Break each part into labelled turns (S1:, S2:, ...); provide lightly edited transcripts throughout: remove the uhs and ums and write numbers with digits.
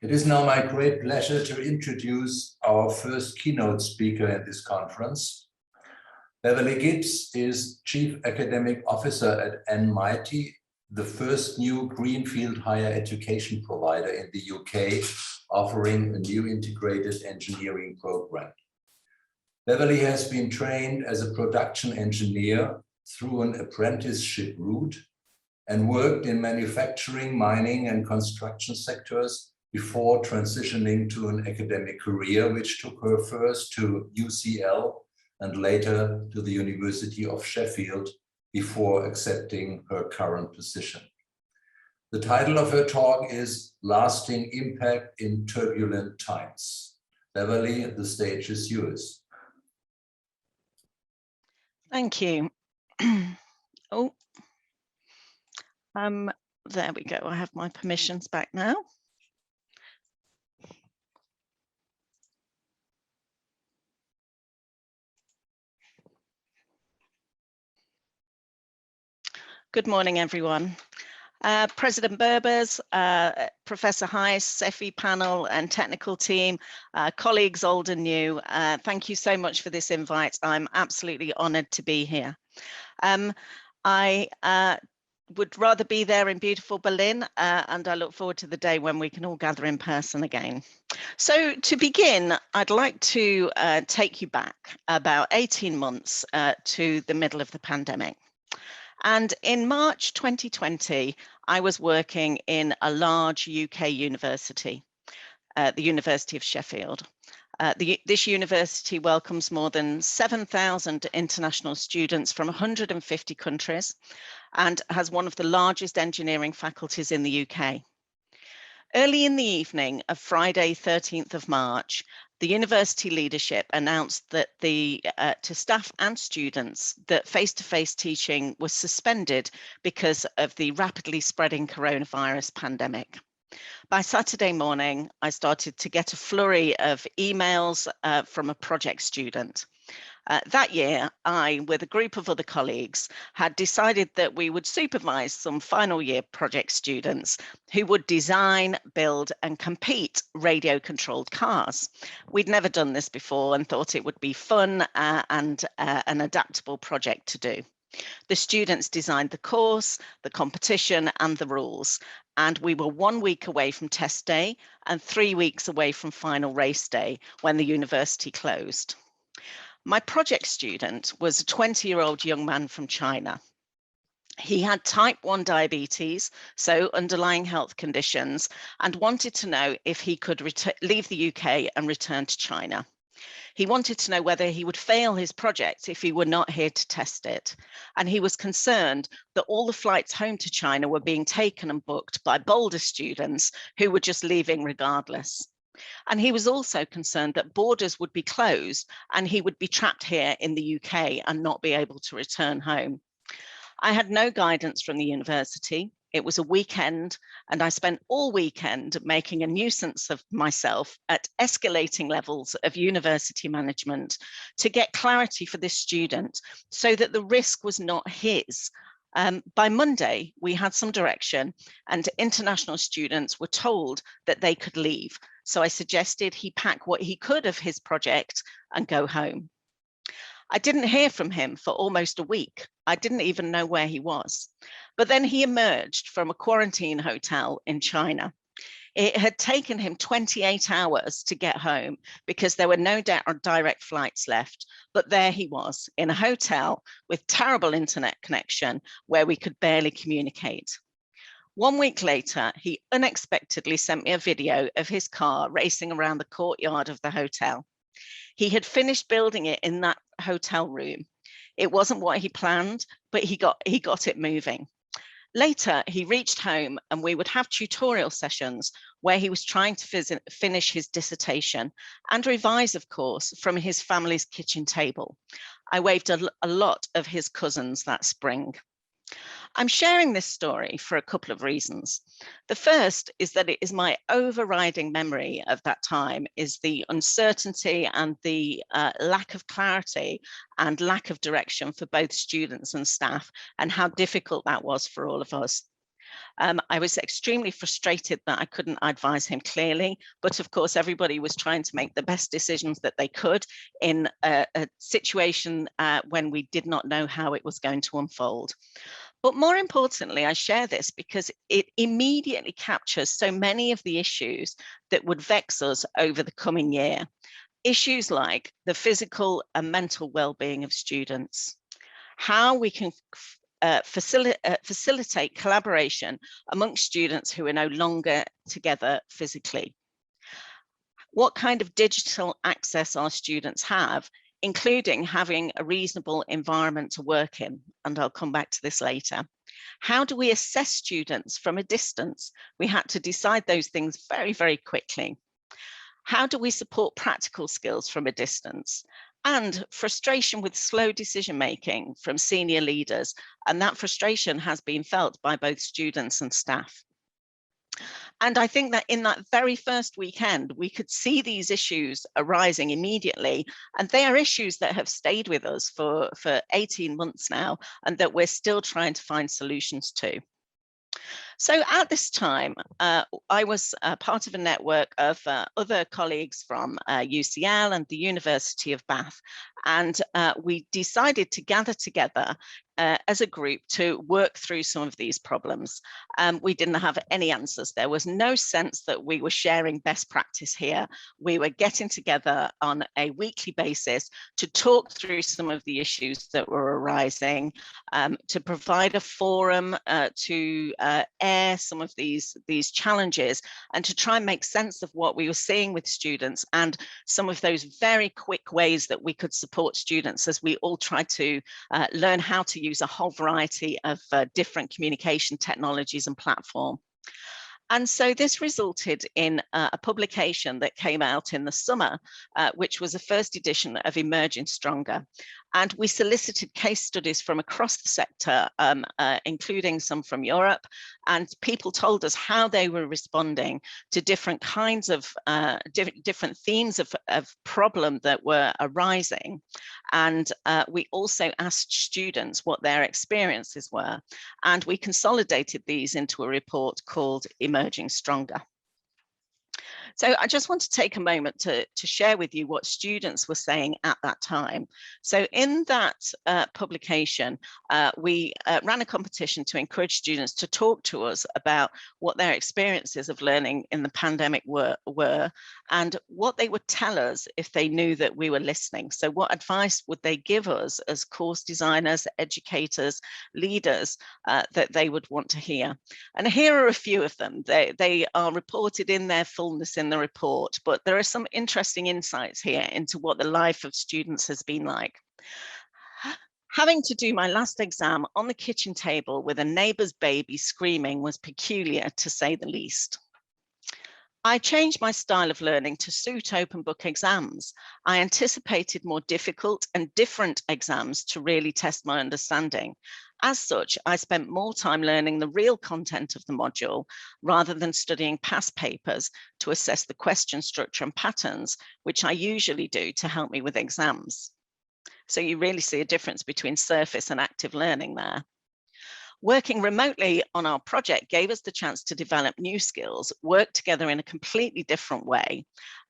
S1: It is now my great pleasure to introduce our first keynote speaker at this conference. Beverly Gibbs is Chief Academic Officer at NMITE, the first new greenfield higher education provider in the UK, offering a new integrated engineering program. Beverly has been trained as a production engineer through an apprenticeship route and worked in manufacturing, mining, and construction sectors before transitioning to an academic career, which took her first to UCL and later to the University of Sheffield before accepting her current position. The title of her talk is Lasting Impact in Turbulent Times. Beverly, the stage is yours.
S2: Thank you. There we go. I have my permissions back now. Good morning, everyone. President Berbers, Professor Heiss, SEFI panel and technical team, colleagues old and new, thank you so much for this invite. I'm absolutely honoured to be here. I would rather be there in beautiful Berlin, and I look forward to the day when we can all gather in person again. So to begin, I'd like to take you back about 18 months to the middle of the pandemic. And in March 2020, I was working in a large UK university, the University of Sheffield. This university welcomes more than 7,000 international students from 150 countries and has one of the largest engineering faculties in the UK. Early in the evening of Friday, 13th of March, the university leadership announced that to staff and students that face-to-face teaching was suspended because of the rapidly spreading coronavirus pandemic. By Saturday morning, I started to get a flurry of emails from a project student. That year, I, with a group of other colleagues, had decided that we would supervise some final year project students who would design, build and compete radio-controlled cars. We'd never done this before and thought it would be fun and an adaptable project to do. The students designed the course, the competition and the rules, and we were 1 week away from test day and 3 weeks away from final race day when the university closed. My project student was a 20-year-old young man from China. He had type 1 diabetes, so underlying health conditions, and wanted to know if he could leave the UK and return to China. He wanted to know whether he would fail his project if he were not here to test it. And he was concerned that all the flights home to China were being taken and booked by bolder students who were just leaving regardless. And he was also concerned that borders would be closed and he would be trapped here in the UK and not be able to return home. I had no guidance from the university. It was a weekend and I spent all weekend making a nuisance of myself at escalating levels of university management to get clarity for this student so that the risk was not his. By Monday, we had some direction and international students were told that they could leave. So I suggested he pack what he could of his project and go home. I didn't hear from him for almost a week. I didn't even know where he was. But then he emerged from a quarantine hotel in China. It had taken him 28 hours to get home because there were no direct flights left. But there he was in a hotel with terrible internet connection where we could barely communicate. 1 week later, he unexpectedly sent me a video of his car racing around the courtyard of the hotel. He had finished building it in that hotel room. It wasn't what he planned, but he got it moving. Later, he reached home and we would have tutorial sessions where he was trying to finish his dissertation and revise, of course, from his family's kitchen table. I waved a lot of his cousins that spring. I'm sharing this story for a couple of reasons. The first is that it is my overriding memory of that time is the uncertainty and the lack of clarity and lack of direction for both students and staff and how difficult that was for all of us. I was extremely frustrated that I couldn't advise him clearly, but of course everybody was trying to make the best decisions that they could in a situation when we did not know how it was going to unfold. But more importantly, I share this because it immediately captures so many of the issues that would vex us over the coming year. Issues like the physical and mental well-being of students, how we can facilitate collaboration amongst students who are no longer together physically, what kind of digital access our students have, including having a reasonable environment to work in, and I'll come back to this later. How do we assess students from a distance? We had to decide those things very, very quickly. How do we support practical skills from a distance? And frustration with slow decision-making from senior leaders, and that frustration has been felt by both students and staff. And I think that in that very first weekend, we could see these issues arising immediately, and they are issues that have stayed with us for 18 months now, and that we're still trying to find solutions to. So at this time, I was part of a network of other colleagues from UCL and the University of Bath, and we decided to gather together as a group to work through some of these problems. We didn't have any answers. There was no sense that we were sharing best practice here. We were getting together on a weekly basis to talk through some of the issues that were arising, to provide a forum to air some of these challenges, and to try and make sense of what we were seeing with students and some of those very quick ways that we could support students as we all tried to learn how to use a whole variety of different communication technologies and platform. And so this resulted in a publication that came out in the summer, which was a first edition of Emerging Stronger. And we solicited case studies from across the sector, including some from Europe, and people told us how they were responding to different kinds of, different themes of problem that were arising. And we also asked students what their experiences were, and we consolidated these into a report called Emerging Stronger. So I just want to take a moment to share with you what students were saying at that time. So in that publication, we ran a competition to encourage students to talk to us about what their experiences of learning in the pandemic were and what they would tell us if they knew that we were listening. So what advice would they give us as course designers, educators, leaders that they would want to hear? And here are a few of them. They are reported in their fullness in the report, but there are some interesting insights here into what the life of students has been like. Having to do my last exam on the kitchen table with a neighbour's baby screaming was peculiar, to say the least. I changed my style of learning to suit open book exams. I anticipated more difficult and different exams to really test my understanding. As such, I spent more time learning the real content of the module rather than studying past papers to assess the question structure and patterns, which I usually do to help me with exams. So you really see a difference between surface and active learning there. Working remotely on our project gave us the chance to develop new skills, work together in a completely different way,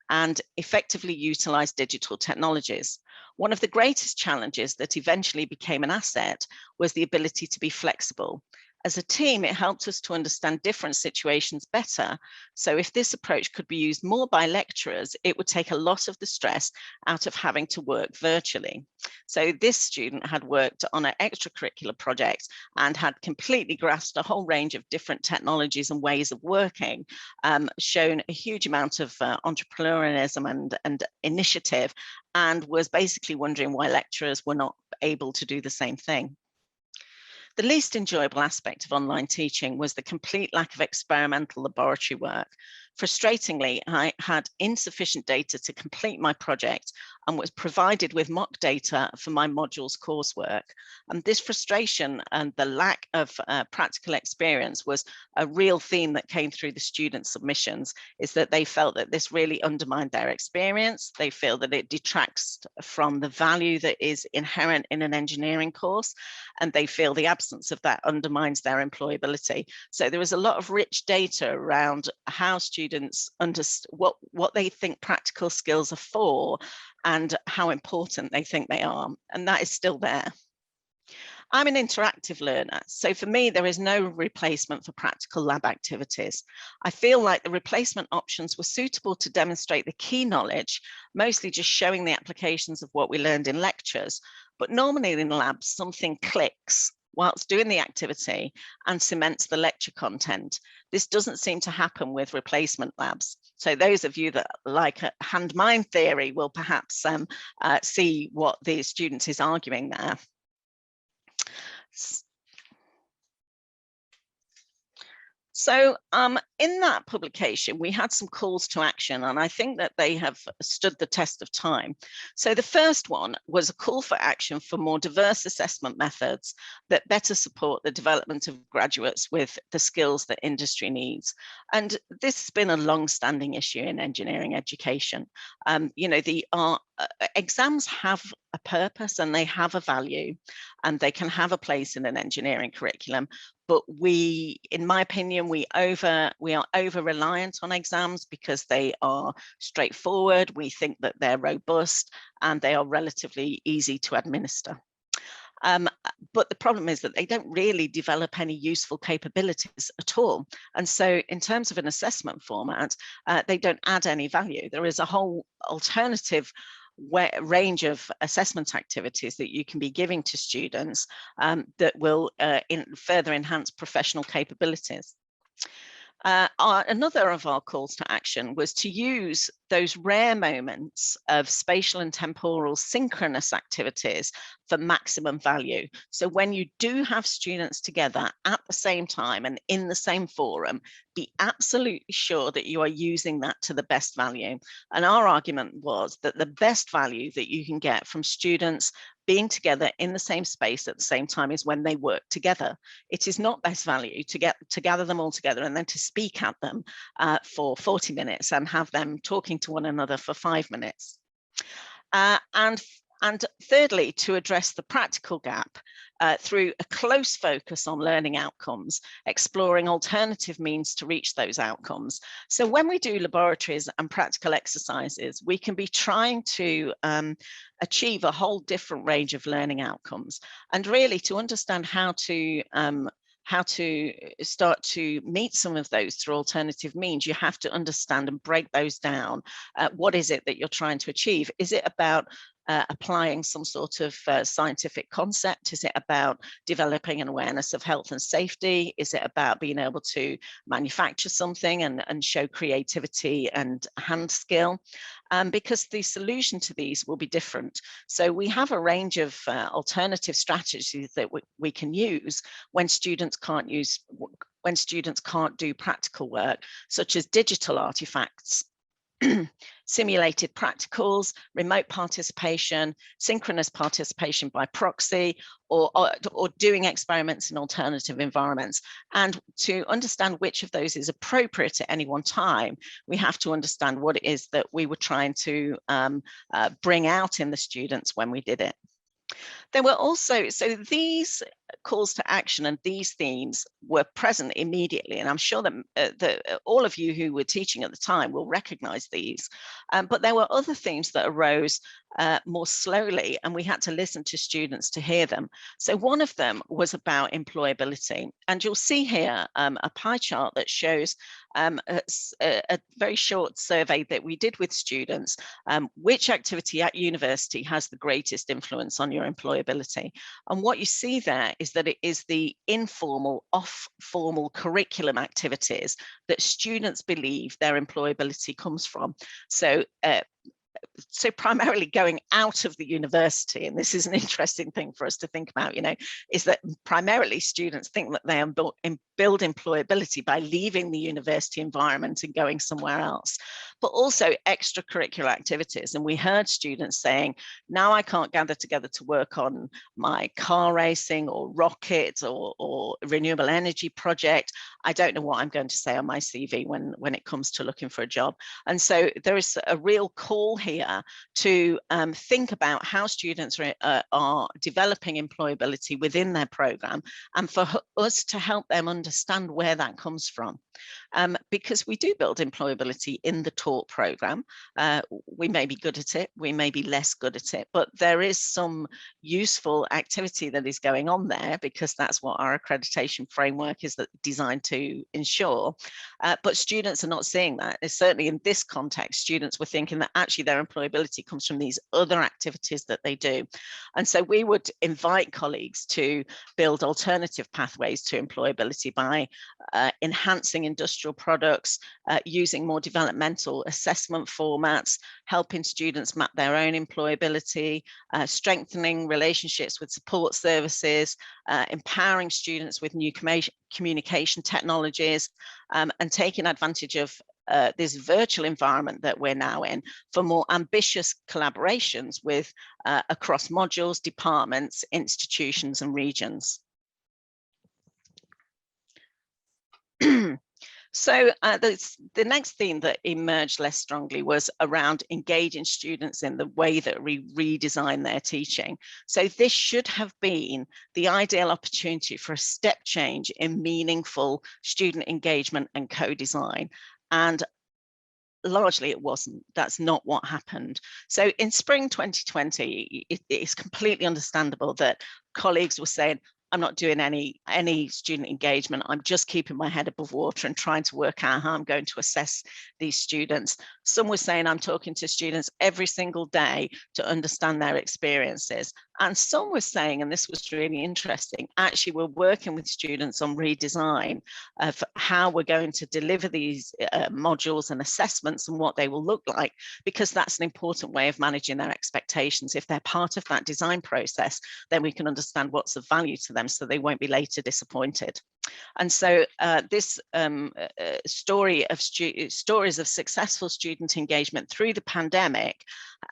S2: and effectively utilize digital technologies. One of the greatest challenges that eventually became an asset was the ability to be flexible. As a team, it helped us to understand different situations better. So if this approach could be used more by lecturers, it would take a lot of the stress out of having to work virtually. So this student had worked on an extracurricular project and had completely grasped a whole range of different technologies and ways of working, shown a huge amount of entrepreneurialism and initiative, and was basically wondering why lecturers were not able to do the same thing. The least enjoyable aspect of online teaching was the complete lack of experimental laboratory work. Frustratingly, I had insufficient data to complete my project and was provided with mock data for my module's coursework. And this frustration and the lack of practical experience was a real theme that came through the student submissions, is that they felt that this really undermined their experience. They feel that it detracts from the value that is inherent in an engineering course, and they feel the absence of that undermines their employability. So there was a lot of rich data around how students understand what they think practical skills are for and how important they think they are, and that is still there. I'm an interactive learner, so for me, there is no replacement for practical lab activities. I feel like the replacement options were suitable to demonstrate the key knowledge, mostly just showing the applications of what we learned in lectures, but normally in labs, something clicks whilst doing the activity and cements the lecture content. This doesn't seem to happen with replacement labs. So those of you that like hand-mind theory will perhaps see what the student is arguing there. So in that publication, we had some calls to action, and I think that they have stood the test of time. So the first one was a call for action for more diverse assessment methods that better support the development of graduates with the skills that industry needs. And this has been a long-standing issue in engineering education. You know, exams have a purpose and they have a value, and they can have a place in an engineering curriculum. But in my opinion, we are over reliant on exams because they are straightforward. We think that they're robust and they are relatively easy to administer. But the problem is that they don't really develop any useful capabilities at all. And so in terms of an assessment format, they don't add any value. There is a whole alternative range of assessment activities that you can be giving to students that will further enhance professional capabilities. Another of our calls to action was to use those rare moments of spatial and temporal synchronous activities for maximum value. So when you do have students together at the same time and in the same forum, be absolutely sure that you are using that to the best value. And our argument was that the best value that you can get from students being together in the same space at the same time is when they work together. It is not best value to gather them all together and then to speak at them for 40 minutes and have them talking to one another for 5 minutes. And thirdly, to address the practical gap through a close focus on learning outcomes, exploring alternative means to reach those outcomes. So when we do laboratories and practical exercises, we can be trying to achieve a whole different range of learning outcomes, and really to understand how to start to meet some of those through alternative means, you have to understand and break those down. What is it that you're trying to achieve? Is it about applying some sort of scientific concept? Is it about developing an awareness of health and safety? Is it about being able to manufacture something and show creativity and hand skill? Because the solution to these will be different. So we have a range of alternative strategies that we can use when students can't do practical work, such as digital artifacts, simulated practicals, remote participation, synchronous participation by proxy, or doing experiments in alternative environments. And to understand which of those is appropriate at any one time, we have to understand what it is that we were trying to bring out in the students when we did it. There were also, so these calls to action and these themes were present immediately, and I'm sure that all of you who were teaching at the time will recognize these, but there were other themes that arose more slowly, and we had to listen to students to hear them. So one of them was about employability, and you'll see here a pie chart that shows a very short survey that we did with students, which activity at university has the greatest influence on your employability. And what you see there is that it is the informal, off-formal curriculum activities that students believe their employability comes from. So so primarily going out of the university, and this is an interesting thing for us to think about, is that primarily students think that they build employability by leaving the university environment and going somewhere else, but also extracurricular activities. And we heard students saying, now I can't gather together to work on my car racing or rocket or renewable energy project. I don't know what I'm going to say on my CV when it comes to looking for a job. And so there is a real call here to think about how students are developing employability within their program, and for us to help them understand where that comes from. Because we do build employability in the taught program. We may be good at it, we may be less good at it, but there is some useful activity that is going on there, because that's what our accreditation framework is designed to ensure. But students are not seeing that. And certainly in this context, students were thinking that actually their employability comes from these other activities that they do. And so we would invite colleagues to build alternative pathways to employability by enhancing industrial products, using more developmental assessment formats, helping students map their own employability, strengthening relationships with support services, empowering students with new communication technologies, and taking advantage of this virtual environment that we're now in for more ambitious collaborations with across modules, departments, institutions, and regions. So the next theme that emerged less strongly was around engaging students in the way that we redesign their teaching. So this should have been the ideal opportunity for a step change in meaningful student engagement and co-design. And largely it wasn't. That's not what happened. So in spring 2020, it is completely understandable that colleagues were saying, I'm not doing any student engagement. I'm just keeping my head above water and trying to work out how I'm going to assess these students. Some were saying I'm talking to students every single day to understand their experiences. And some were saying, and this was really interesting, actually we're working with students on redesign of how we're going to deliver these modules and assessments and what they will look like, because that's an important way of managing their expectations. If they're part of that design process, then we can understand what's of value to them so they won't be later disappointed. And so this stories of successful student engagement through the pandemic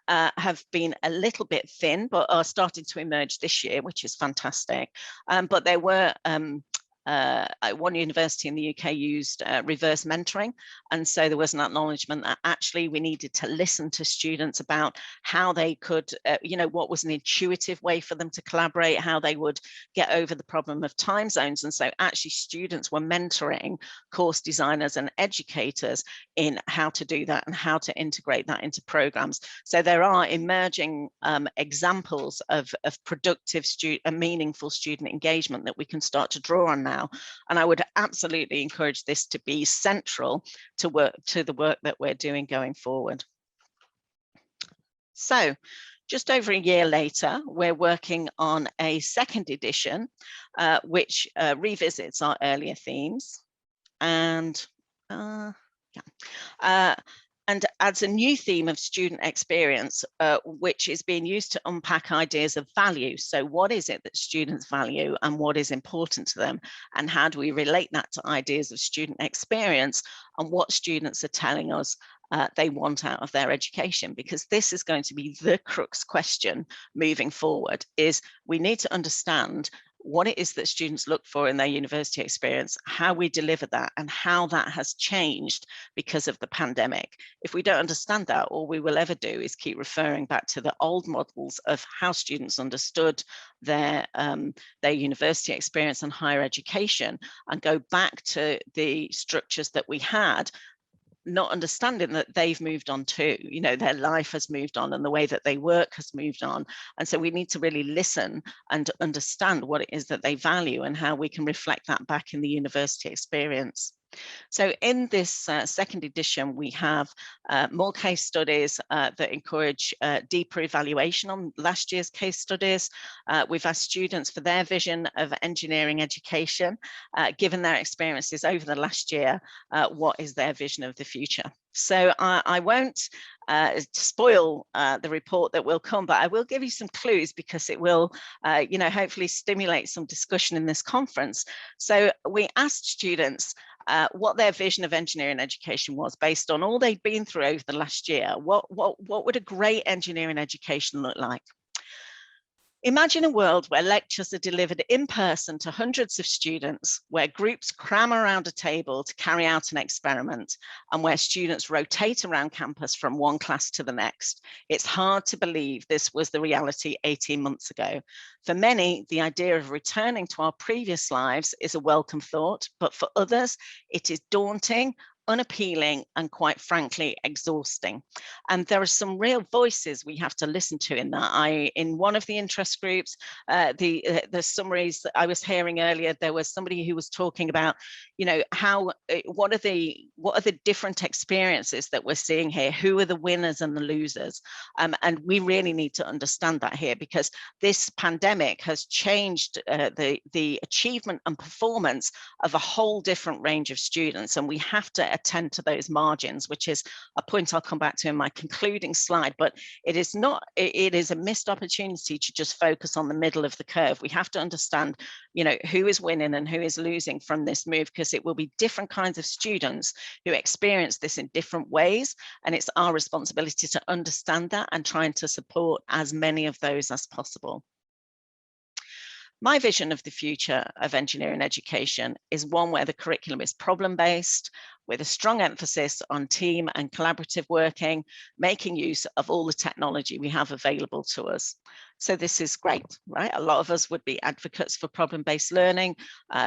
S2: have been a little bit thin, but are starting to emerge this year, which is fantastic. But there were one university in the UK used reverse mentoring. And so there was an acknowledgement that actually we needed to listen to students about how they could, what was an intuitive way for them to collaborate, how they would get over the problem of time zones. And so actually students were mentoring course designers and educators in how to do that and how to integrate that into programs. So there are emerging examples of productive and meaningful student engagement that we can start to draw on now. And I would absolutely encourage this to be central to the work that we're doing going forward. So just over a year later, we're working on a second edition, which revisits our earlier themes and and adds a new theme of student experience, which is being used to unpack ideas of value. So what is it that students value and what is important to them? And how do we relate that to ideas of student experience and what students are telling us they want out of their education? Because this is going to be the crux question moving forward, is we need to understand what it is that students look for in their university experience, how we deliver that, and how that has changed because of the pandemic. If we don't understand that, all we will ever do is keep referring back to the old models of how students understood their university experience and higher education, and go back to the structures that we had, not understanding that they've moved on too. Their life has moved on and the way that they work has moved on. And so we need to really listen and understand what it is that they value and how we can reflect that back in the university experience. So in this second edition, we have more case studies that encourage deeper evaluation on last year's case studies. We've asked students for their vision of engineering education, given their experiences over the last year, what is their vision of the future? So I won't spoil the report that will come, but I will give you some clues because it will, hopefully stimulate some discussion in this conference. So we asked students what their vision of engineering education was based on all they'd been through over the last year. What would a great engineering education look like? Imagine a world where lectures are delivered in person to hundreds of students, where groups cram around a table to carry out an experiment, and where students rotate around campus from one class to the next. It's hard to believe this was the reality 18 months ago. For many, the idea of returning to our previous lives is a welcome thought, but for others, it is daunting, unappealing, and quite frankly, exhausting. And there are some real voices we have to listen to in that. In one of the interest groups, the summaries that I was hearing earlier, there was somebody who was talking about, what are the different experiences that we're seeing here? Who are the winners and the losers? And we really need to understand that here, because this pandemic has changed the achievement and performance of a whole different range of students, and we have to attend to those margins, which is a point I'll come back to in my concluding slide. But it is a missed opportunity to just focus on the middle of the curve. We have to understand, who is winning and who is losing from this move, because it will be different kinds of students who experience this in different ways. And it's our responsibility to understand that and trying to support as many of those as possible. My vision of the future of engineering education is one where the curriculum is problem-based, with a strong emphasis on team and collaborative working, making use of all the technology we have available to us. So this is great, right? A lot of us would be advocates for problem-based learning,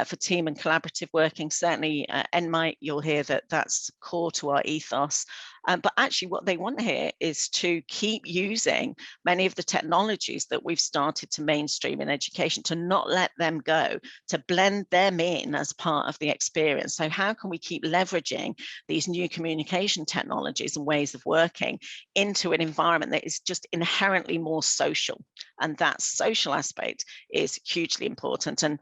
S2: for team and collaborative working. Certainly NMITE, you'll hear that that's core to our ethos. But actually what they want here is to keep using many of the technologies that we've started to mainstream in education, to not let them go, to blend them in as part of the experience. So how can we keep leveraging these new communication technologies and ways of working into an environment that is just inherently more social? And that social aspect is hugely important. And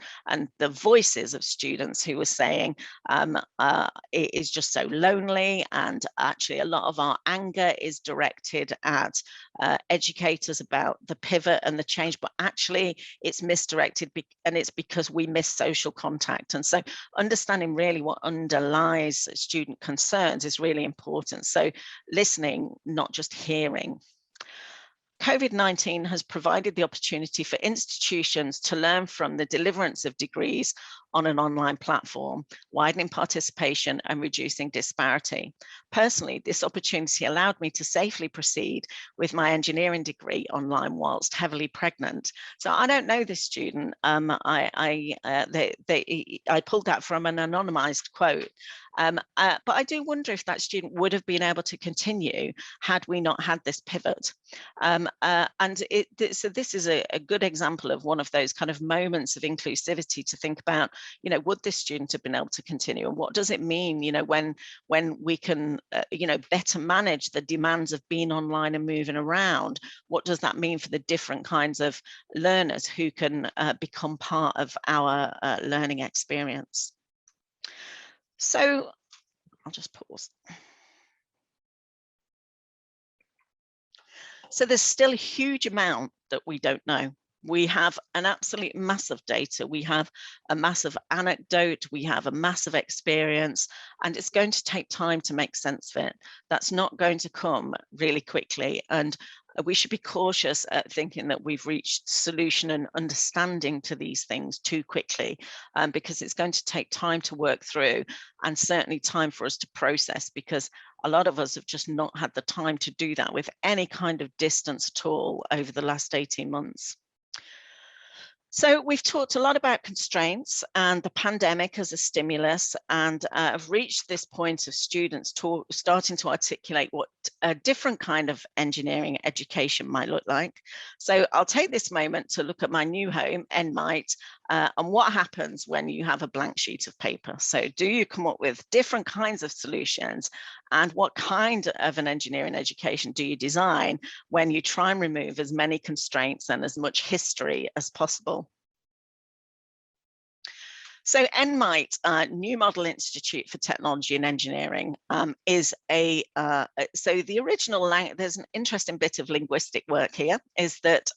S2: the voices of students who were saying it is just so lonely, and actually a lot of our anger is directed at educators about the pivot and the change, but actually it's misdirected, and it's because we miss social contact. And so understanding really what underlies student concerns is really important. So listening, not just hearing. COVID-19 has provided the opportunity for institutions to learn from the deliverance of degrees on an online platform, widening participation and reducing disparity. Personally, this opportunity allowed me to safely proceed with my engineering degree online whilst heavily pregnant. So I don't know this student. I pulled that from an anonymized quote. But I do wonder if that student would have been able to continue had we not had this pivot. So this is a good example of one of those kind of moments of inclusivity to think about, would this student have been able to continue? And what does it mean, when we can, better manage the demands of being online and moving around? What does that mean for the different kinds of learners who can become part of our learning experience? So I'll just pause. So there's still a huge amount that we don't know. We have an absolute mass of data. We have a massive anecdote. We have a massive experience, and it's going to take time to make sense of it. That's not going to come really quickly. And we should be cautious at thinking that we've reached solution and understanding to these things too quickly, because it's going to take time to work through, and certainly time for us to process, because a lot of us have just not had the time to do that with any kind of distance at all over the last 18 months. So we've talked a lot about constraints and the pandemic as a stimulus, and have reached this point of students starting to articulate what a different kind of engineering education might look like. So I'll take this moment to look at my new home, NMITE, and what happens when you have a blank sheet of paper. So do you come up with different kinds of solutions, and what kind of an engineering education do you design when you try and remove as many constraints and as much history as possible? So NMITE, New Model Institute for Technology and Engineering, is so the original language, there's an interesting bit of linguistic work here, is that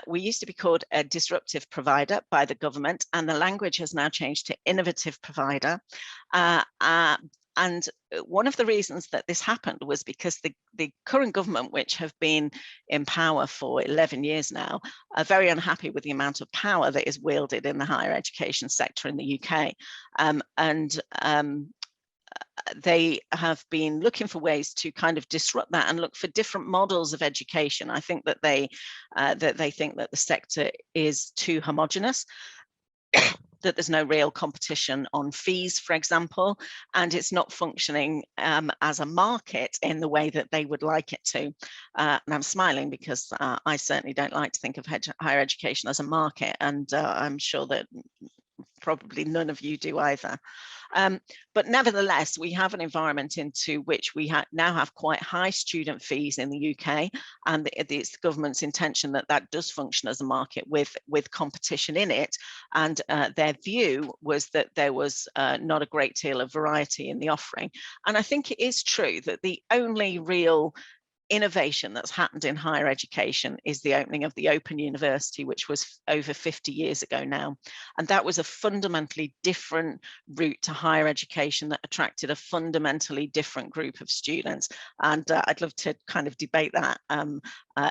S2: we used to be called a disruptive provider by the government, and the language has now changed to innovative provider. And one of the reasons that this happened was because the current government, which have been in power for 11 years now, are very unhappy with the amount of power that is wielded in the higher education sector in the UK. They have been looking for ways to kind of disrupt that and look for different models of education. I think that they think that the sector is too homogenous, that there's no real competition on fees, for example, and it's not functioning as a market in the way that they would like it to. And I'm smiling because I certainly don't like to think of higher education as a market, and I'm sure that probably none of you do either. But nevertheless, we have an environment into which we now have quite high student fees in the UK, and it's the government's intention that that does function as a market with competition in it. And their view was that there was not a great deal of variety in the offering. And I think it is true that the only real innovation that's happened in higher education is the opening of the Open University, which was over 50 years ago now. And that was a fundamentally different route to higher education that attracted a fundamentally different group of students. And I'd love to kind of debate that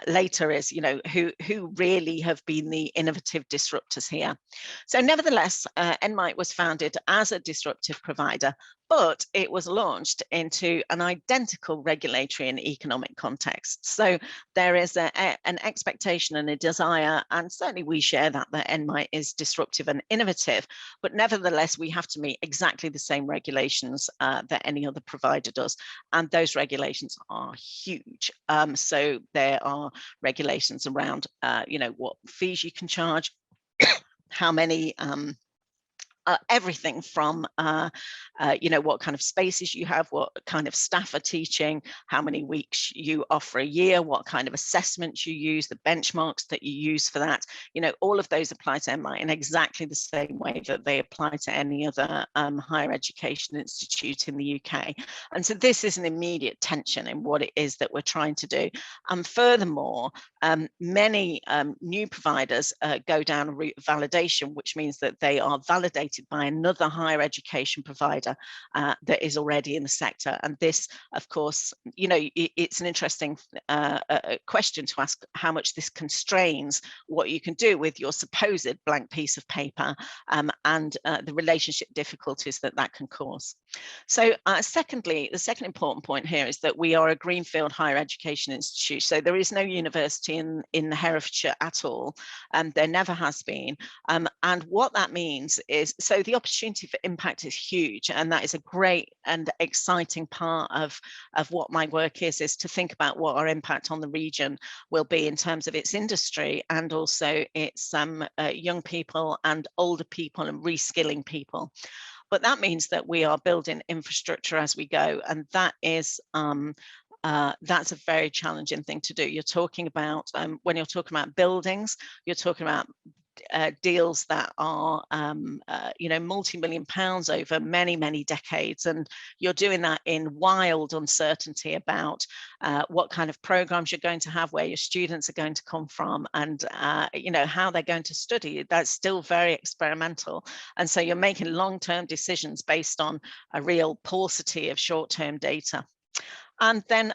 S2: later, is, you know, who really have been the innovative disruptors here. So nevertheless, NMITE was founded as a disruptive provider, but it was launched into an identical regulatory and economic context. So there is an expectation and a desire, and certainly we share that NMITE is disruptive and innovative, but nevertheless, we have to meet exactly the same regulations that any other provider does. And those regulations are huge. So there are regulations around, you know, what fees you can charge, how many, everything from, you know, what kind of spaces you have, what kind of staff are teaching, how many weeks you offer a year, what kind of assessments you use, the benchmarks that you use for that. You know, all of those apply to NMITE in exactly the same way that they apply to any other higher education institute in the UK. And so this is an immediate tension in what it is that we're trying to do. And furthermore, many new providers go down a route of validation, which means that they are validated by another higher education provider that is already in the sector. And this, of course, you know, it's an interesting question to ask how much this constrains what you can do with your supposed blank piece of paper, and the relationship difficulties that that can cause. So secondly, the second important point here is that we are a greenfield higher education institute. So there is no university in Herefordshire at all, and there never has been. And what that means is, so the opportunity for impact is huge, and that is a great and exciting part of what my work is to think about what our impact on the region will be in terms of its industry and also its young people and older people and reskilling people. But that means that we are building infrastructure as we go, and that is that's a very challenging thing to do. You're talking about, when you're talking about buildings, you're talking about deals that are, you know, multi-million pounds over many, many decades. And you're doing that in wild uncertainty about what kind of programs you're going to have, where your students are going to come from, and, you know, how they're going to study. That's still very experimental. And so you're making long-term decisions based on a real paucity of short-term data. And then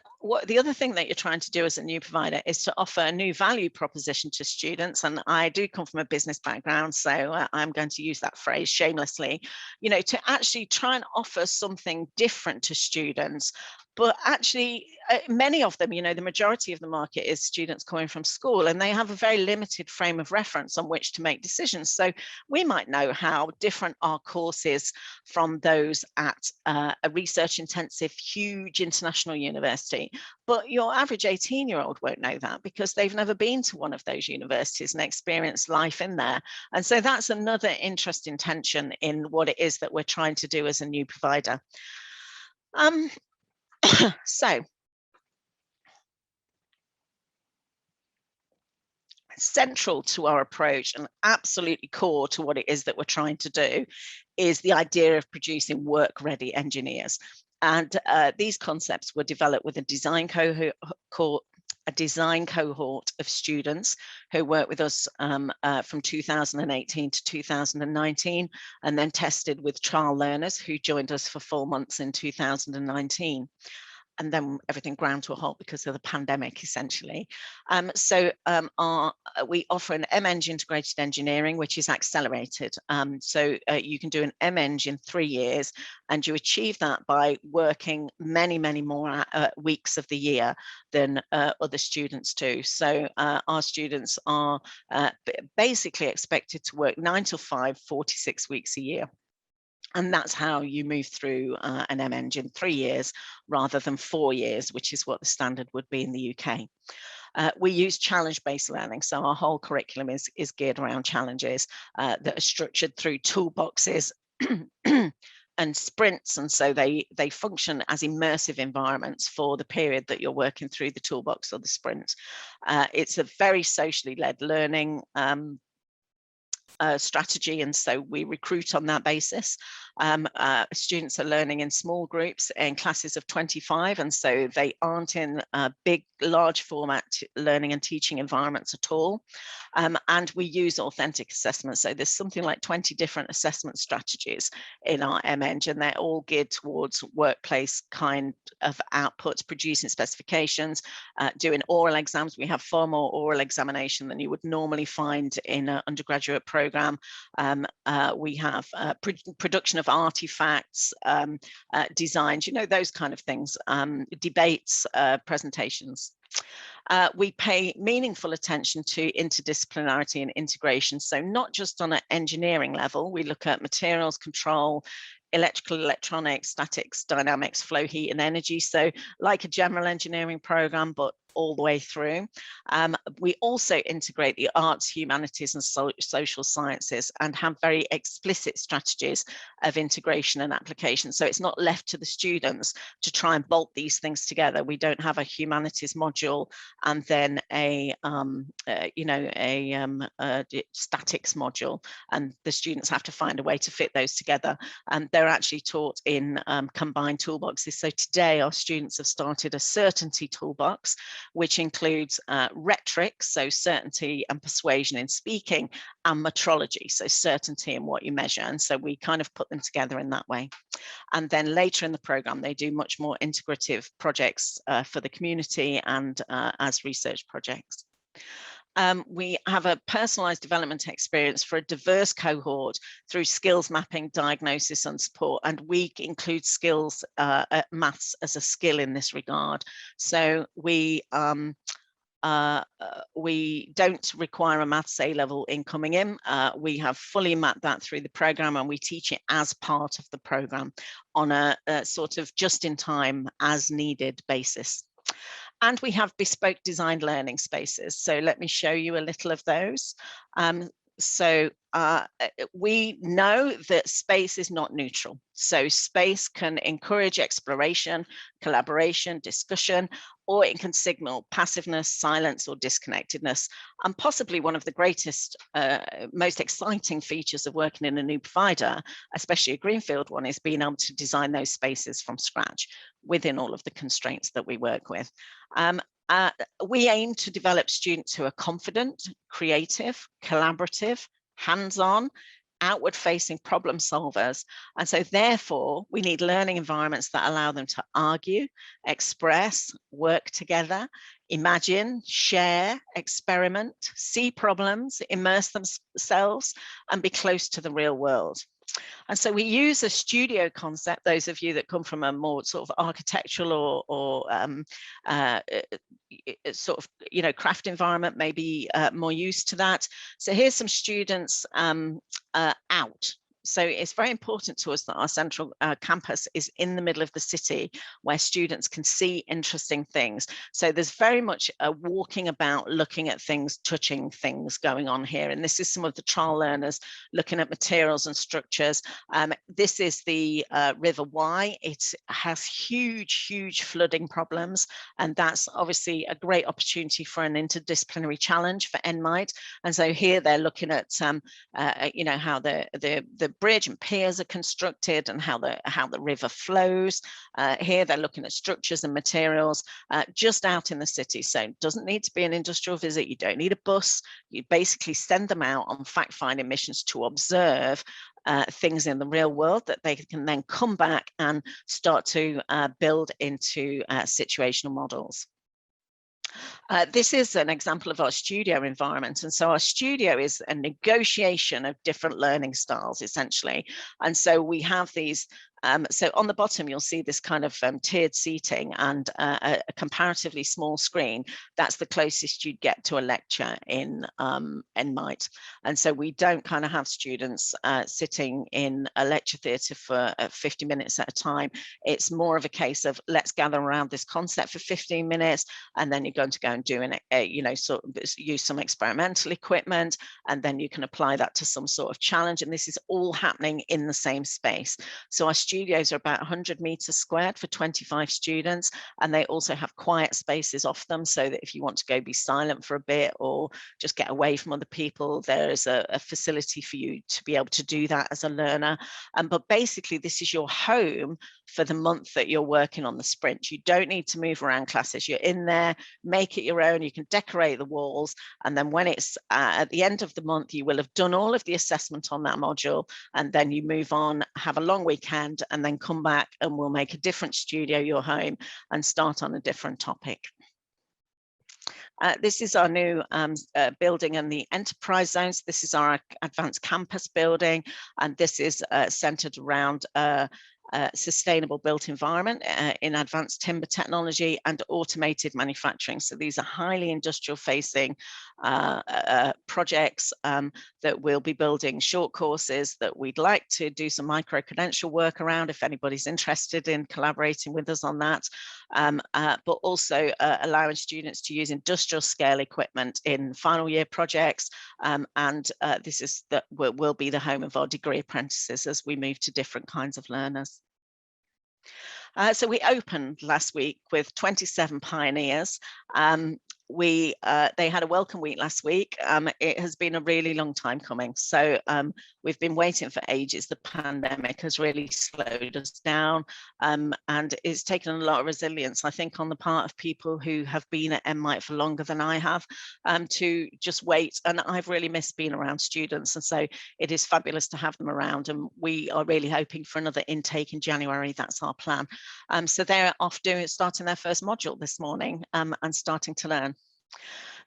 S2: the other thing that you're trying to do as a new provider is to offer a new value proposition to students. And I do come from a business background, so I'm going to use that phrase shamelessly, you know, to actually try and offer something different to students, But actually, many of them, the majority of the market is students coming from school, and they have a very limited frame of reference on which to make decisions. So we might know how different our course is from those at a research intensive, huge international university. But your average 18-year-old won't know that because they've never been to one of those universities and experienced life in there. And so that's another interesting tension in what it is that we're trying to do as a new provider. So central to our approach and absolutely core to what it is that we're trying to do is the idea of producing work-ready engineers. And these concepts were developed with a design cohort of students who worked with us from 2018 to 2019, and then tested with trial learners who joined us for 4 months in 2019. And then everything ground to a halt because of the pandemic, essentially. We offer an Mng Integrated Engineering, which is accelerated. So you can do an Mng in 3 years, and you achieve that by working many, many more weeks of the year than other students do. So our students are basically expected to work 9 to 5, 46 weeks a year. And that's how you move through an Mng in 3 years rather than 4 years, which is what the standard would be in the UK. We use challenge-based learning. So our whole curriculum is geared around challenges that are structured through toolboxes and sprints. And so they function as immersive environments for the period that you're working through the toolbox or the sprint. It's a very socially led learning strategy, and so we recruit on that basis. Students are learning in small groups in classes of 25, and so they aren't in big, large format learning and teaching environments at all. And we use authentic assessments. So there's something like 20 different assessment strategies in our Mng, and they're all geared towards workplace kind of outputs, producing specifications, doing oral exams. We have far more oral examination than you would normally find in an undergraduate program. We have production of artifacts, designs, those kind of things, debates, presentations. We pay meaningful attention to interdisciplinarity and integration. So not just on an engineering level, we look at materials control, electrical, electronics, statics, dynamics, flow, heat, and energy. So like a general engineering program, but all the way through. We also integrate the arts, humanities, and social sciences, and have very explicit strategies of integration and application. So it's not left to the students to try and bolt these things together. We don't have a humanities module and then a statics module, and the students have to find a way to fit those together. And they're actually taught in combined toolboxes. So today our students have started a certainty toolbox, which includes rhetoric, so certainty and persuasion in speaking, and metrology, so certainty in what you measure. And so we kind of put them together in that way. And then later in the program, they do much more integrative projects for the community and as research projects. We have a personalized development experience for a diverse cohort through skills mapping, diagnosis, and support. And we include skills, maths as a skill in this regard. So we don't require a maths A level in coming in. We have fully mapped that through the program, and we teach it as part of the program on a sort of just in time, as needed basis. And we have bespoke designed learning spaces. So let me show you a little of those. We know that space is not neutral. So space can encourage exploration, collaboration, discussion, or it can signal passiveness, silence, or disconnectedness. And possibly one of the greatest, most exciting features of working in a new provider, especially a greenfield one, is being able to design those spaces from scratch within all of the constraints that we work with. We aim to develop students who are confident, creative, collaborative, hands-on, outward-facing problem solvers. And so therefore, we need learning environments that allow them to argue, express, work together, imagine, share, experiment, see problems, immerse themselves, and be close to the real world. And so we use a studio concept. Those of you that come from a more sort of architectural or sort of, you know, craft environment may be more used to that. So here's some students out. So it's very important to us that our central campus is in the middle of the city where students can see interesting things. So there's very much a walking about, looking at things, touching things going on here. And this is some of the trial learners looking at materials and structures. This is the River Wye. It has huge flooding problems. And that's obviously a great opportunity for an interdisciplinary challenge for NMITE. And so here they're looking at, you know, how the bridge and piers are constructed and how the river flows. Here they're looking at structures and materials just out in the city. So it doesn't need to be an industrial visit. You don't need a bus. You basically send them out on fact-finding missions to observe things in the real world that they can then come back and start to build into situational models. This is an example of our studio environment. And so our studio is a negotiation of different learning styles, essentially. And so we have these, so on the bottom, you'll see this kind of tiered seating and a comparatively small screen. That's the closest you'd get to a lecture in NMITE. And so we don't kind of have students sitting in a lecture theatre for 50 minutes at a time. It's more of a case of let's gather around this concept for 15 minutes, and then you're going to go and do you know, sort of use some experimental equipment, and then you can apply that to some sort of challenge. And this is all happening in the same space. So our studios are about 100 meters squared for 25 students, and they also have quiet spaces off them, so that if you want to go be silent for a bit or just get away from other people, there is a facility for you to be able to do that as a learner. But basically this is your home for the month that you're working on the sprint. You don't need to move around classes. You're in there, make it your own. You can decorate the walls, and then when it's at the end of the month, you will have done all of the assessment on that module, and then you move on, have a long weekend, and then come back and we'll make a different studio your home and start on a different topic. This is our new building in the enterprise zones. This is our advanced campus building, and this is centered around sustainable built environment in advanced timber technology and automated manufacturing. So these are highly industrial facing projects that we'll be building short courses that we'd like to do some micro-credential work around if anybody's interested in collaborating with us on that, but also allowing students to use industrial scale equipment in final year projects, and this is that will be the home of our degree apprentices as we move to different kinds of learners. So we opened last week with 27 pioneers. They had a welcome week last week. It has been a really long time coming. So we've been waiting for ages. The pandemic has really slowed us down, and it's taken a lot of resilience, I think, on the part of people who have been at NMITE for longer than I have, to just wait. And I've really missed being around students. And so it is fabulous to have them around. And we are really hoping for another intake in January. That's our plan. So they're off starting their first module this morning, and starting to learn.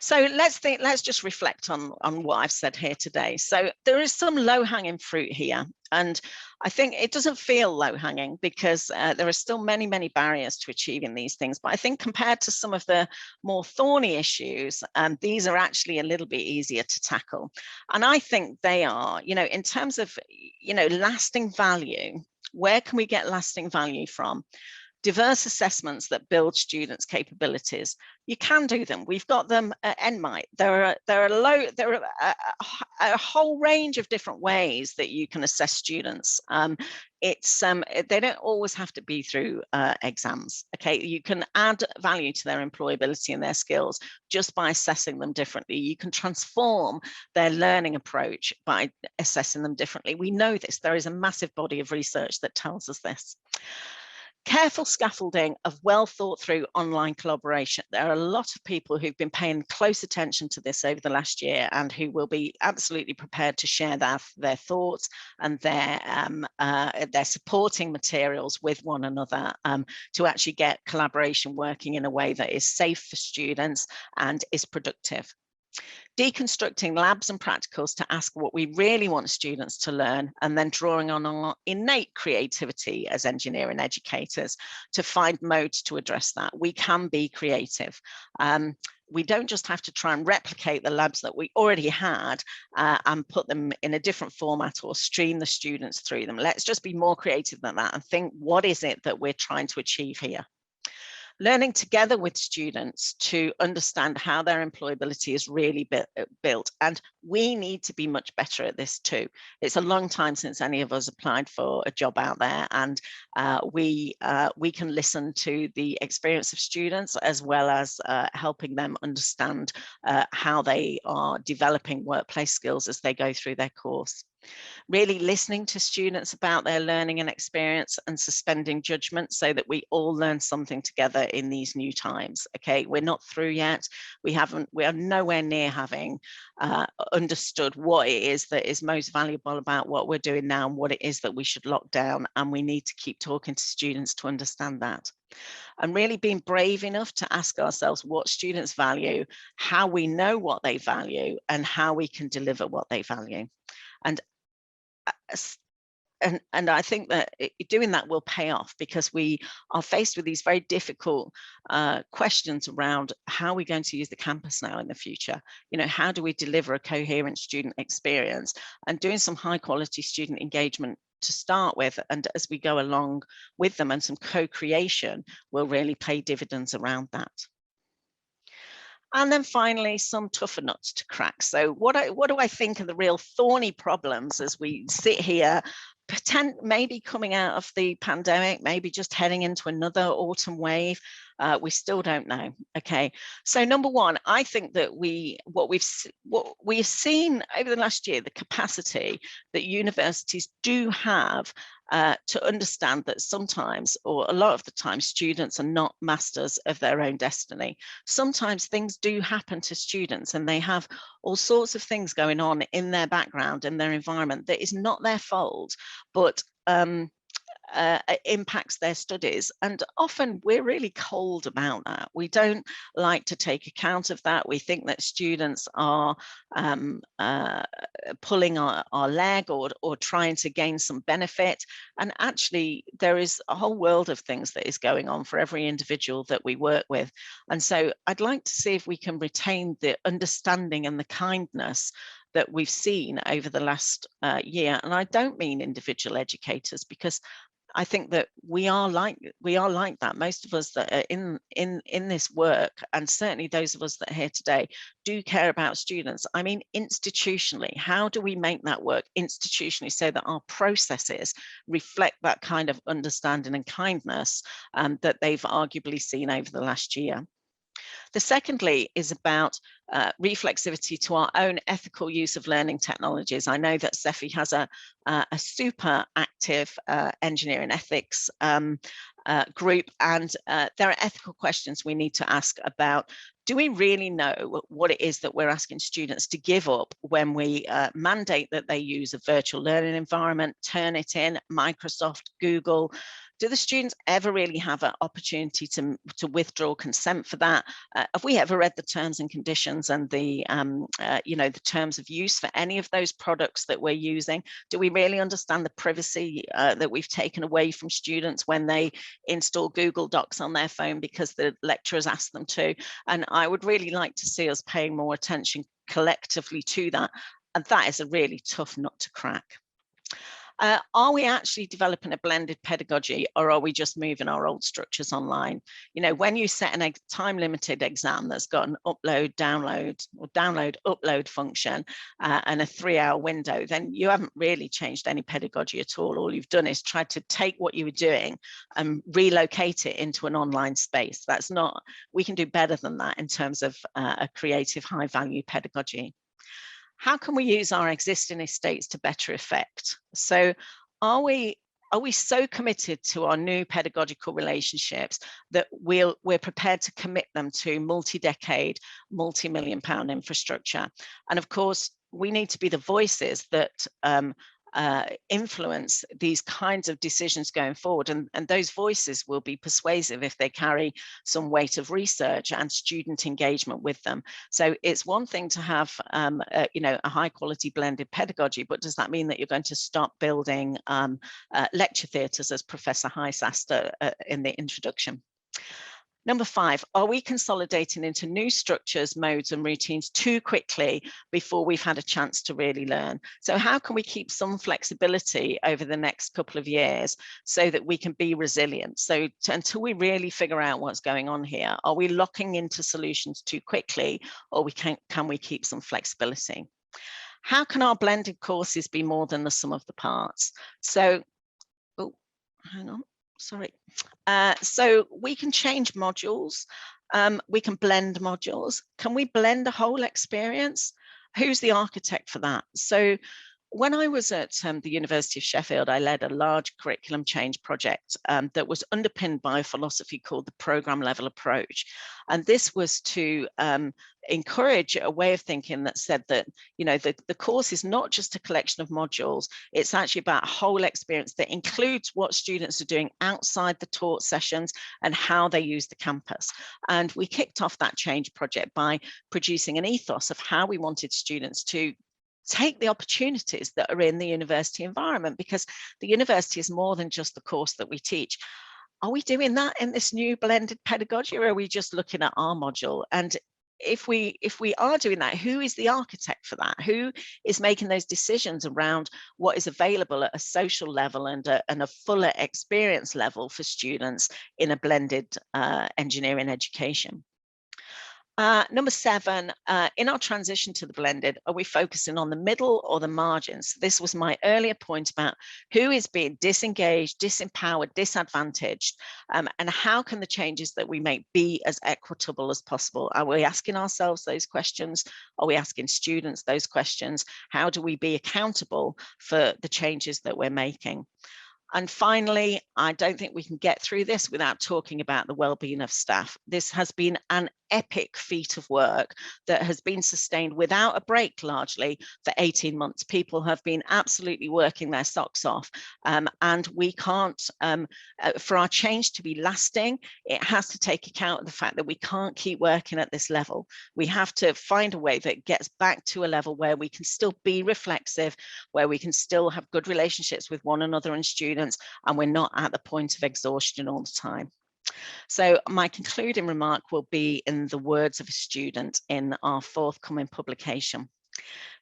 S2: So let's just reflect on what I've said here today. So there is some low-hanging fruit here, and I think it doesn't feel low-hanging because there are still many barriers to achieving these things. But I think compared to some of the more thorny issues, these are actually a little bit easier to tackle. And I think they are, you know, in terms of, you know, lasting value. Where can we get lasting value from? Diverse assessments that build students' capabilities. You can do them. We've got them at NMITE. There are a whole range of different ways that you can assess students. They don't always have to be through exams. Okay, you can add value to their employability and their skills just by assessing them differently. You can transform their learning approach by assessing them differently. We know this. There is a massive body of research that tells us this. Careful scaffolding of well thought through online collaboration. There are a lot of people who've been paying close attention to this over the last year and who will be absolutely prepared to share their thoughts and their supporting materials with one another to actually get collaboration working in a way that is safe for students and is productive. Deconstructing labs and practicals to ask what we really want students to learn, and then drawing on our innate creativity as engineering educators to find modes to address that. We can be creative. We don't just have to try and replicate the labs that we already had and put them in a different format or stream the students through them. Let's just be more creative than that and think, what is it that we're trying to achieve here? Learning together with students to understand how their employability is really built. And we need to be much better at this too. It's a long time since any of us applied for a job out there, and we can listen to the experience of students as well as helping them understand how they are developing workplace skills as they go through their course. Really listening to students about their learning and experience and suspending judgment so that we all learn something together in these new times. Okay, we're not through yet. We are nowhere near having understood what it is that is most valuable about what we're doing now and what it is that we should lock down. And we need to keep talking to students to understand that. And really being brave enough to ask ourselves what students value, how we know what they value, and how we can deliver what they value. And I think that doing that will pay off, because we are faced with these very difficult questions around how we're going to use the campus now in the future. You know, how do we deliver a coherent student experience, and doing some high quality student engagement to start with, and as we go along with them, and some co-creation will really pay dividends around that. And then finally, some tougher nuts to crack. So what do I think are the real thorny problems as we sit here, maybe coming out of the pandemic, maybe just heading into another autumn wave? We still don't know. Okay, so number one, I think that what we've seen over the last year, the capacity that universities do have to understand that sometimes, or a lot of the time, students are not masters of their own destiny. Sometimes things do happen to students and they have all sorts of things going on in their background and their environment that is not their fault, but impacts their studies. And often we're really cold about that. We don't like to take account of that. We think that students are pulling our leg or trying to gain some benefit. And actually, there is a whole world of things that is going on for every individual that we work with. And so I'd like to see if we can retain the understanding and the kindness that we've seen over the last year. And I don't mean individual educators, because I think that we are like that. Most of us that are in this work, and certainly those of us that are here today, do care about students. I mean, institutionally, how do we make that work institutionally so that our processes reflect that kind of understanding and kindness that they've arguably seen over the last year? The secondly is about reflexivity to our own ethical use of learning technologies. I know that SEFI has a super active engineering ethics group, and there are ethical questions we need to ask about. Do we really know what it is that we're asking students to give up when we mandate that they use a virtual learning environment, Turnitin, Microsoft, Google? Do the students ever really have an opportunity to withdraw consent for that? Have we ever read the terms and conditions and the the terms of use for any of those products that we're using? Do we really understand the privacy that we've taken away from students when they install Google Docs on their phone because the lecturers asked them to? And I would really like to see us paying more attention collectively to that. And that is a really tough nut to crack. Are we actually developing a blended pedagogy, or are we just moving our old structures online? You know, when you set a time-limited exam that's got an upload, download, or download, upload function and a 3-hour window, then you haven't really changed any pedagogy at all. All you've done is tried to take what you were doing and relocate it into an online space. That's not, we can do better than that in terms of a creative, high-value pedagogy. How can we use our existing estates to better effect? So are we so committed to our new pedagogical relationships that we're prepared to commit them to multi-decade, multi-million-pound infrastructure? And of course, we need to be the voices that influence these kinds of decisions going forward, and those voices will be persuasive if they carry some weight of research and student engagement with them. So it's one thing to have a high quality blended pedagogy, but does that mean that you're going to start building lecture theatres, as Professor Heiss asked in the introduction? Number 5, are we consolidating into new structures, modes and routines too quickly before we've had a chance to really learn? So how can we keep some flexibility over the next couple of years so that we can be resilient? So until we really figure out what's going on here, are we locking into solutions too quickly, or can we keep some flexibility? How can our blended courses be more than the sum of the parts? So, oh, hang on. Sorry. So we can change modules. We can blend modules. Can we blend a whole experience? Who's the architect for that? So when I was at the University of Sheffield, I led a large curriculum change project that was underpinned by a philosophy called the program level approach. And this was to encourage a way of thinking that said that, the course is not just a collection of modules, it's actually about a whole experience that includes what students are doing outside the taught sessions and how they use the campus. And we kicked off that change project by producing an ethos of how we wanted students to take the opportunities that are in the university environment, because the university is more than just the course that we teach. Are we doing that in this new blended pedagogy, or are we just looking at our module? And if we are doing that, who is the architect for that? Who is making those decisions around what is available at a social level and a fuller experience level for students in a blended engineering education? Number 7, in our transition to the blended, are we focusing on the middle or the margins? This was my earlier point about who is being disengaged, disempowered, disadvantaged, and how can the changes that we make be as equitable as possible? Are we asking ourselves those questions? Are we asking students those questions? How do we be accountable for the changes that we're making? And finally, I don't think we can get through this without talking about the well-being of staff. This has been an epic feat of work that has been sustained without a break, largely for 18 months. People have been absolutely working their socks off, and we can't, for our change to be lasting, it has to take account of the fact that we can't keep working at this level. We have to find a way that gets back to a level where we can still be reflexive, where we can still have good relationships with one another and students, and we're not at the point of exhaustion all the time. So my concluding remark will be in the words of a student in our forthcoming publication.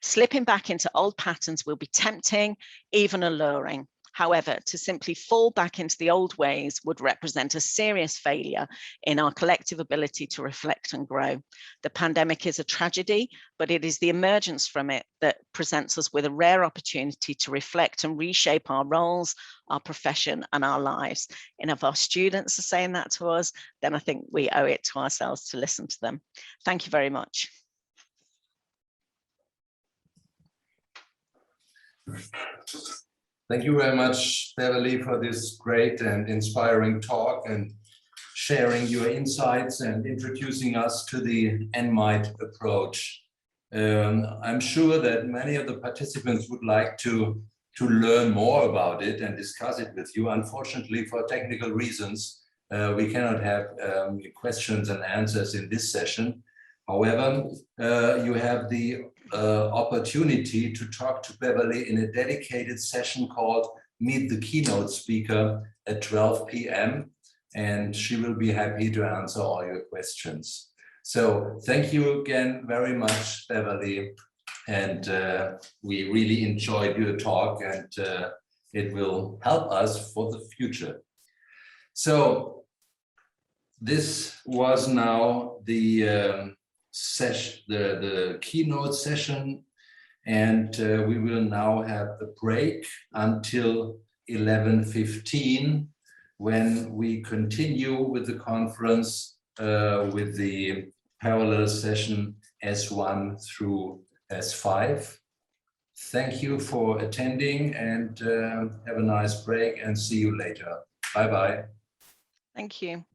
S2: Slipping back into old patterns will be tempting, even alluring. However, to simply fall back into the old ways would represent a serious failure in our collective ability to reflect and grow. The pandemic is a tragedy, but it is the emergence from it that presents us with a rare opportunity to reflect and reshape our roles, our profession, and our lives. And if our students are saying that to us, then I think we owe it to ourselves to listen to them. Thank you very much.
S1: Thank you very much, Beverly, for this great and inspiring talk and sharing your insights and introducing us to the NMITE approach. I'm sure that many of the participants would like to learn more about it and discuss it with you. Unfortunately, for technical reasons, we cannot have questions and answers in this session. However, you have the opportunity to talk to Beverly in a dedicated session called Meet the Keynote Speaker at 12 p.m. and she will be happy to answer all your questions. So thank you again very much, Beverly, and we really enjoyed your talk, and it will help us for the future. So this was now the the keynote session, and we will now have a break until 11:15 when we continue with the conference with the parallel session S1 through S5. Thank you for attending, and have a nice break, and see you later. Bye-bye.
S2: Thank you.